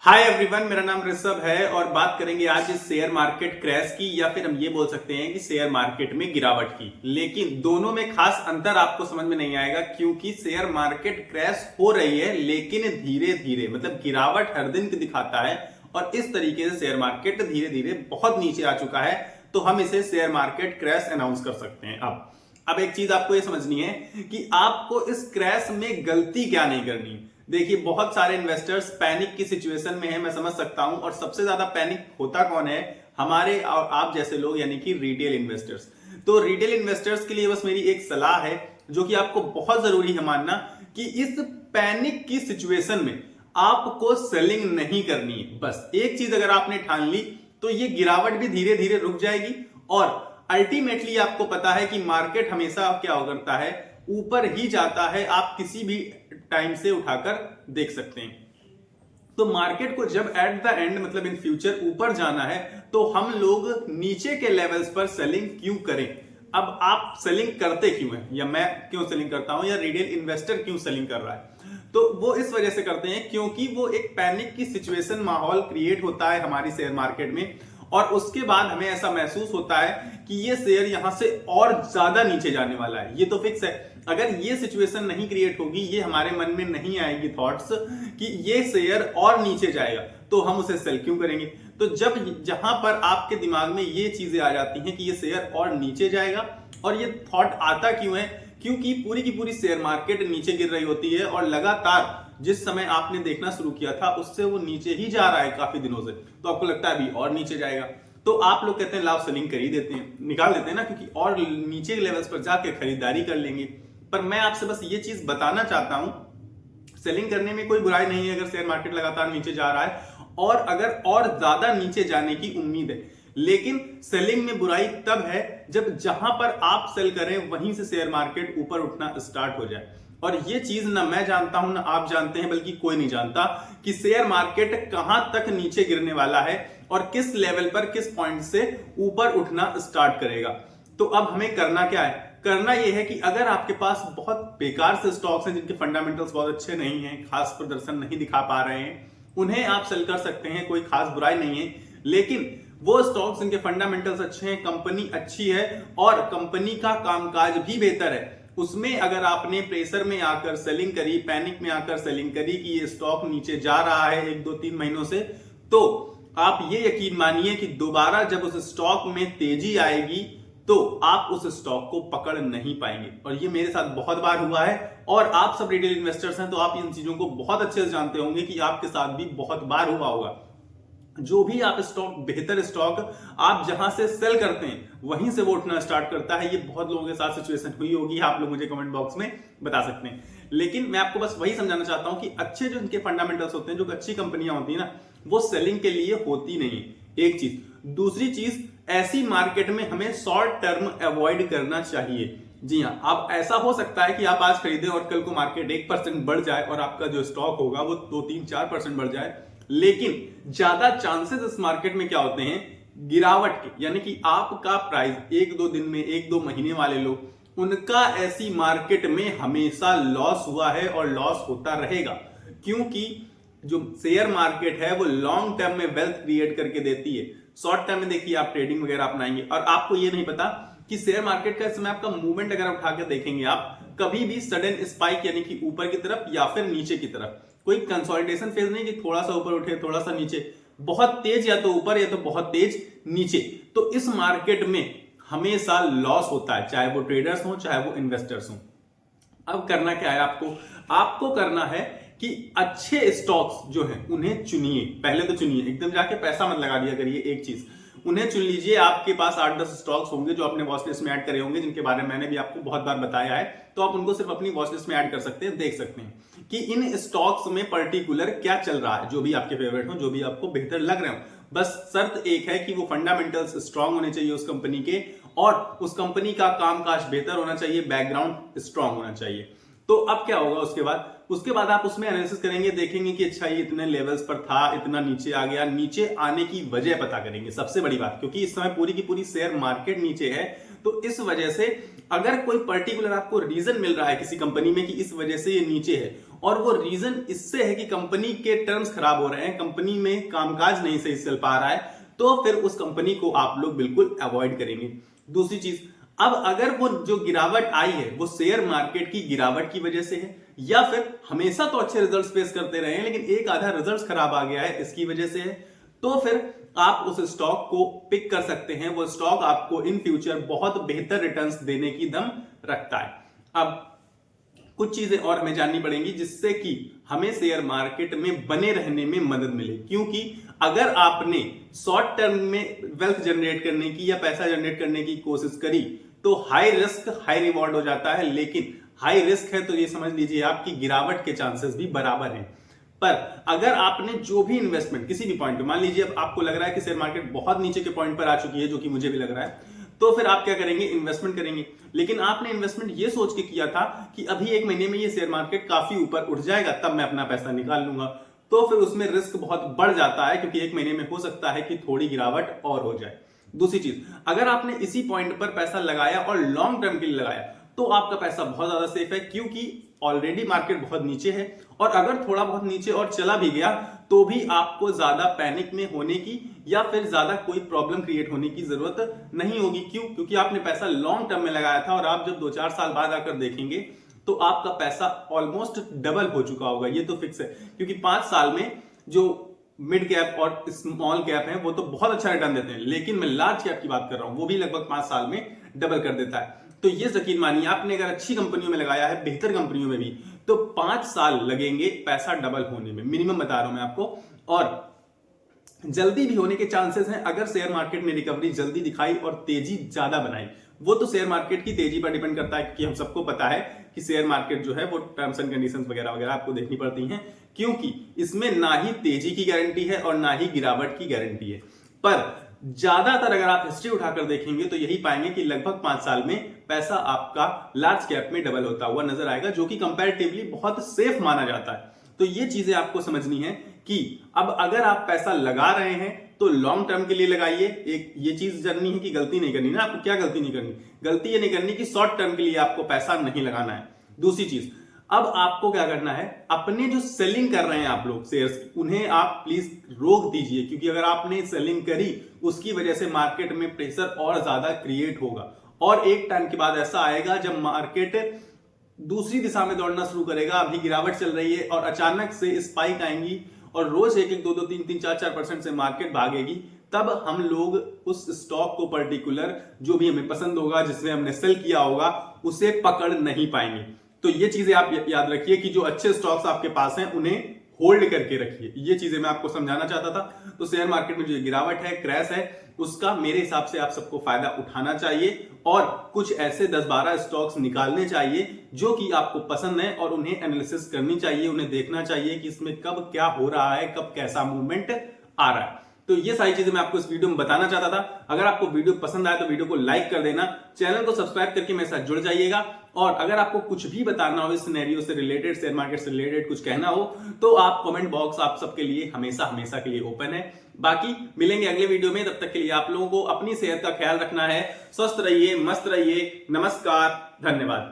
Hi everyone, मेरा नाम ऋषभ है और बात करेंगे आज इस शेयर मार्केट क्रैश की या फिर हम ये बोल सकते हैं कि शेयर मार्केट में गिरावट की। लेकिन दोनों में खास अंतर आपको समझ में नहीं आएगा क्योंकि शेयर मार्केट क्रैश हो रही है लेकिन धीरे धीरे, मतलब गिरावट हर दिन की दिखाता है और इस तरीके से शेयर मार्केट धीरे धीरे बहुत नीचे आ चुका है, तो हम इसे शेयर मार्केट क्रैश अनाउंस कर सकते हैं। अब एक चीज आपको ये समझनी है कि आपको इस क्रैश में गलती क्या नहीं करनी। देखिए, बहुत सारे इन्वेस्टर्स पैनिक की सिचुएशन में है, मैं समझ सकता हूं, और सबसे ज्यादा पैनिक होता कौन है? हमारे और आप जैसे लोग, यानी कि रिटेल इन्वेस्टर्स। तो रिटेल इन्वेस्टर्स के लिए बस मेरी एक सलाह है जो कि आपको बहुत जरूरी है मानना, कि इस पैनिक की सिचुएशन में आपको सेलिंग नहीं करनी है। बस एक चीज अगर आपने ठान ली तो ये गिरावट भी धीरे धीरे रुक जाएगी और अल्टीमेटली आपको पता है कि मार्केट हमेशा क्या करता है, ऊपर ही जाता है। आप किसी भी टाइम से उठाकर देख सकते हैं। तो मार्केट को जब एट द एंड, मतलब इन फ्यूचर ऊपर जाना है, तो हम लोग नीचे के लेवल्स पर सेलिंग क्यों करें? अब आप सेलिंग करते क्यों हैं, या मैं क्यों सेलिंग करता हूं, या रिटेल इन्वेस्टर क्यों सेलिंग कर रहा है? तो वो इस वजह से करते हैं क्योंकि वो एक पैनिक की सिचुएशन, माहौल क्रिएट होता है हमारी शेयर मार्केट में और उसके बाद हमें ऐसा महसूस होता है कि ये शेयर यहां से और ज्यादा नीचे जाने वाला है। ये तो फिक्स है। अगर ये सिचुएशन नहीं क्रिएट होगी, ये हमारे मन में नहीं आएगी थॉट्स कि ये शेयर और नीचे जाएगा, तो हम उसे सेल क्यों करेंगे? तो जब जहां पर आपके दिमाग में ये चीजें आ जाती हैं कि ये शेयर और नीचे जाएगा, और ये थॉट आता क्यों है? क्योंकि पूरी की पूरी शेयर मार्केट नीचे गिर रही होती है और लगातार जिस समय आपने देखना शुरू किया था उससे वो नीचे ही जा रहा है काफी दिनों से, तो आपको लगता है अभी और नीचे जाएगा, तो आप लोग कहते हैं लाभ सेलिंग कर ही देते हैं, निकाल देते हैं ना, क्योंकि और नीचे के लेवल्स पर जाके खरीदारी कर लेंगे। पर मैं आपसे बस ये चीज बताना चाहता हूं, सेलिंग करने में कोई बुराई नहीं है अगर शेयर मार्केट लगातार नीचे जा रहा है और अगर और ज्यादा नीचे जाने की उम्मीद है। लेकिन सेलिंग में बुराई तब है जब जहां पर आप सेल करें वहीं से शेयर मार्केट ऊपर उठना स्टार्ट हो जाए। और ये चीज ना मैं जानता हूं ना आप जानते हैं, बल्कि कोई नहीं जानता कि शेयर मार्केट कहां तक नीचे गिरने वाला है और किस लेवल पर, किस पॉइंट से ऊपर उठना स्टार्ट करेगा। तो अब हमें करना क्या है? करना यह है कि अगर आपके पास बहुत बेकार से स्टॉक्स हैं जिनके फंडामेंटल्स बहुत अच्छे नहीं हैं, खास प्रदर्शन नहीं दिखा पा रहे हैं, उन्हें आप सेल कर सकते हैं, कोई खास बुराई नहीं है। लेकिन वो स्टॉक्स जिनके फंडामेंटल्स अच्छे हैं, कंपनी अच्छी है और कंपनी का कामकाज भी बेहतर है, उसमें अगर आपने प्रेशर में आकर सेलिंग करी, पैनिक में आकर सेलिंग करी कि ये स्टॉक नीचे जा रहा है 1-2-3 महीनों से, तो आप ये यकीन मानिए कि दोबारा जब उस स्टॉक में तेजी आएगी तो आप उस स्टॉक को पकड़ नहीं पाएंगे। और ये मेरे साथ बहुत बार हुआ है और आप सब रिटेल इन्वेस्टर्स हैं तो आप इन चीजों को बहुत अच्छे से जानते होंगे कि आपके साथ भी बहुत बार हुआ होगा। जो भी आप स्टॉक, बेहतर स्टॉक आप जहां से सेल करते हैं वहीं से वो उठना स्टार्ट करता है। ये बहुत लोगों के साथ सिचुएशन हुई होगी, आप लोग मुझे कमेंट बॉक्स में बता सकते हैं। लेकिन मैं आपको बस वही समझाना चाहता हूं कि अच्छे जो इनके फंडामेंटल्स होते हैं, जो अच्छी कंपनियां होती है ना, वो सेलिंग के लिए होती नहीं। एक चीज। दूसरी चीज, ऐसी मार्केट में हमें शॉर्ट टर्म अवॉइड करना चाहिए। जी हाँ, अब ऐसा हो सकता है कि आप आज खरीदें और कल को मार्केट 1% बढ़ जाए और आपका जो स्टॉक होगा वो 2-3-4% बढ़ जाए, लेकिन ज्यादा चांसेस इस मार्केट में क्या होते हैं? गिरावट के। यानी कि आपका प्राइस 1-2 दिन में, 1-2 महीने वाले लोग, उनका ऐसी मार्केट में हमेशा लॉस हुआ है और लॉस होता रहेगा, क्योंकि जो शेयर मार्केट है वो लॉन्ग टर्म में वेल्थ क्रिएट करके देती है। शॉर्ट टर्म में देखिए आप ट्रेडिंग वगैरह अपनाएंगे और आपको ये नहीं पता कि शेयर मार्केट का इस समय आपका मूवमेंट अगर उठा के देखेंगे आप, कभी भी सडन स्पाइक यानी कि ऊपर की तरफ या फिर नीचे की तरफ, कोई कंसोलिडेशन फेज नहीं कि थोड़ा सा ऊपर उठे थोड़ा सा नीचे, बहुत तेज या तो ऊपर या तो बहुत तेज नीचे। तो इस मार्केट में हमेशा लॉस होता है, चाहे वो ट्रेडर्स हो चाहे वो इन्वेस्टर्स हो। अब करना क्या है आपको? आपको करना है कि अच्छे स्टॉक्स जो हैं उन्हें चुनिए। पहले तो चुनिए, एकदम जाके पैसा मत लगा दिया करिए। एक चीज, उन्हें चुन लीजिए। आपके पास 8-10 स्टॉक्स होंगे जो आपने वॉच लिस्ट में ऐड करे होंगे, जिनके बारे में मैंने भी आपको बहुत बार बताया है, तो आप उनको सिर्फ अपनी वॉच लिस्ट में ऐड कर सकते हैं। देख सकते हैं कि इन स्टॉक्स में पर्टिकुलर क्या चल रहा है, जो भी आपके फेवरेट हो, जो भी आपको बेहतर लग रहे हो। बस शर्त एक है कि वो फंडामेंटल्स स्ट्रांग होने चाहिए उस कंपनी के, और उस कंपनी का कामकाज बेहतर होना चाहिए, बैकग्राउंड स्ट्रांग होना चाहिए। तो अब क्या होगा उसके बाद आप उसमें एनालिसिस करेंगे, देखेंगे कि अच्छा ये इतने लेवल्स पर था, इतना नीचे आ गया, नीचे आने की वजह पता करेंगे। सबसे बड़ी बात, क्योंकि इस समय पूरी की पूरी शेयर मार्केट नीचे है, तो इस वजह से अगर कोई पर्टिकुलर आपको रीजन मिल रहा है किसी कंपनी में कि इस वजह से ये नीचे है, और वो रीजन इससे है कि कंपनी के टर्म्स खराब हो रहे हैं, कंपनी में कामकाज नहीं सही चल पा रहा है, तो फिर उस कंपनी को आप लोग बिल्कुल अवॉइड करेंगे। दूसरी चीज, अब अगर वो जो गिरावट आई है वो शेयर मार्केट की गिरावट की वजह से है, या फिर हमेशा तो अच्छे रिजल्ट्स पेश करते रहे हैं लेकिन एक आधा रिजल्ट्स खराब आ गया है इसकी वजह से है, तो फिर आप उस स्टॉक को पिक कर सकते हैं। वो स्टॉक आपको इन फ्यूचर बहुत बेहतर रिटर्न्स देने की दम रखता है। अब कुछ चीजें और हमें जाननी पड़ेंगी जिससे कि हमें शेयर मार्केट में बने रहने में मदद मिले, क्योंकि अगर आपने शॉर्ट टर्म में वेल्थ जनरेट करने की या पैसा जनरेट करने की कोशिश करी तो हाई रिस्क हाई रिवॉर्ड हो जाता है। लेकिन हाई रिस्क है तो ये समझ लीजिए आपकी गिरावट के चांसेस भी बराबर हैं। पर अगर आपने जो भी इन्वेस्टमेंट किसी भी पॉइंट पे, मान लीजिए अब आपको लग रहा है कि शेयर मार्केट बहुत नीचे के पॉइंट पर आ चुकी है, जो कि मुझे भी लग रहा है, तो फिर आप क्या करेंगे, इन्वेस्टमेंट करेंगे। लेकिन आपने इन्वेस्टमेंट ये सोच के किया था कि अभी एक महीने में ये शेयर मार्केट काफी ऊपर उठ जाएगा तब मैं अपना पैसा निकाल लूंगा, तो फिर उसमें रिस्क बहुत बढ़ जाता है, क्योंकि एक महीने में हो सकता है कि थोड़ी गिरावट और हो जाए। दूसरी चीज, अगर आपने इसी पॉइंट पर पैसा लगाया और लॉन्ग टर्म के लिए लगाया तो आपका पैसा बहुत ज्यादा सेफ है, क्योंकि ऑलरेडी मार्केट बहुत नीचे है और अगर थोड़ा बहुत नीचे और चला भी गया तो भी आपको ज्यादा पैनिक में होने की या फिर ज्यादा कोई प्रॉब्लम क्रिएट होने की जरूरत नहीं होगी। क्यों? क्योंकि आपने पैसा लॉन्ग टर्म में लगाया था और आप जब 2-4 साल बाद आकर देखेंगे तो आपका पैसा ऑलमोस्ट डबल हो चुका होगा, ये तो फिक्स है। क्योंकि 5 साल में जो मिड कैप और स्मॉल कैप है वो तो बहुत अच्छा रिटर्न देते हैं, लेकिन मैं लार्ज कैप की बात कर रहा हूं, वो भी लगभग 5 साल में डबल कर देता है। तो ये यकीन मानिए, आपने अगर अच्छी कंपनियों में लगाया है, बेहतर कंपनियों में भी, तो 5 साल लगेंगे पैसा डबल होने में, मिनिमम बता रहा हूं मैं आपको। और जल्दी भी होने के चांसेस हैं अगर शेयर मार्केट ने रिकवरी जल्दी दिखाई और तेजी ज्यादा बनाई। वो तो शेयर मार्केट की तेजी पर डिपेंड करता है कि हम सबको पता है कि शेयर मार्केट जो है वो टर्म्स एंड कंडीशंस वगैरह वगैरह आपको देखनी पड़ती हैं, क्योंकि इसमें ना ही तेजी की गारंटी है और ना ही गिरावट की गारंटी है। पर ज्यादातर अगर आप हिस्ट्री उठाकर देखेंगे तो यही पाएंगे कि लगभग 5 साल में पैसा आपका लार्ज कैप में डबल होता हुआ नजर आएगा, जो कि कंपैरेटिवली बहुत सेफ माना जाता है। तो ये चीजें आपको समझनी है कि अब अगर आप पैसा लगा रहे हैं तो लॉन्ग टर्म के लिए लगाइए। एक ये चीज जाननी है कि गलती नहीं करनी ना, आपको क्या गलती नहीं करनी, गलती ये नहीं करनी कि शॉर्ट टर्म के लिए आपको पैसा नहीं लगाना है। दूसरी चीज, अब आपको क्या करना है, अपने जो सेलिंग कर रहे हैं आप लोग शेयर्स की, उन्हें आप प्लीज रोक दीजिए, क्योंकि अगर आपने सेलिंग करी उसकी वजह से मार्केट में प्रेशर और ज्यादा क्रिएट होगा और एक टाइम के बाद ऐसा आएगा जब मार्केट दूसरी दिशा में दौड़ना शुरू करेगा। अभी गिरावट चल रही है और अचानक से स्पाइक आएंगी और रोज 1-1, 2-2, 3-3, 4-4% से मार्केट भागेगी, तब हम लोग उस स्टॉक को पर्टिकुलर जो भी हमें पसंद होगा, जिसमें हमने सेल किया होगा, उसे पकड़ नहीं पाएंगे। तो ये चीजें आप याद रखिए कि जो अच्छे स्टॉक्स आपके पास हैं उन्हें होल्ड करके रखिए। ये चीजें मैं आपको समझाना चाहता था। तो शेयर मार्केट में जो गिरावट है, क्रैश है, उसका मेरे हिसाब से आप सबको फायदा उठाना चाहिए और कुछ ऐसे 10-12 स्टॉक्स निकालने चाहिए जो कि आपको पसंद है और उन्हें एनालिसिस करनी चाहिए, उन्हें देखना चाहिए कि इसमें कब क्या हो रहा है, कब कैसा मूवमेंट आ रहा है। तो ये सारी चीजें मैं आपको इस वीडियो में बताना चाहता था। अगर आपको वीडियो पसंद आए तो वीडियो को लाइक कर देना, चैनल को सब्सक्राइब करके मेरे साथ जुड़ जाइएगा। और अगर आपको कुछ भी बताना हो इस सिनेरियो से रिलेटेड, शेयर मार्केट से रिलेटेड कुछ कहना हो, तो आप कमेंट बॉक्स आप सबके लिए हमेशा के लिए ओपन है। बाकी मिलेंगे अगले वीडियो में, तब तक के लिए आप लोगों को अपनी सेहत का ख्याल रखना है। स्वस्थ रहिए, मस्त रहिए। नमस्कार, धन्यवाद।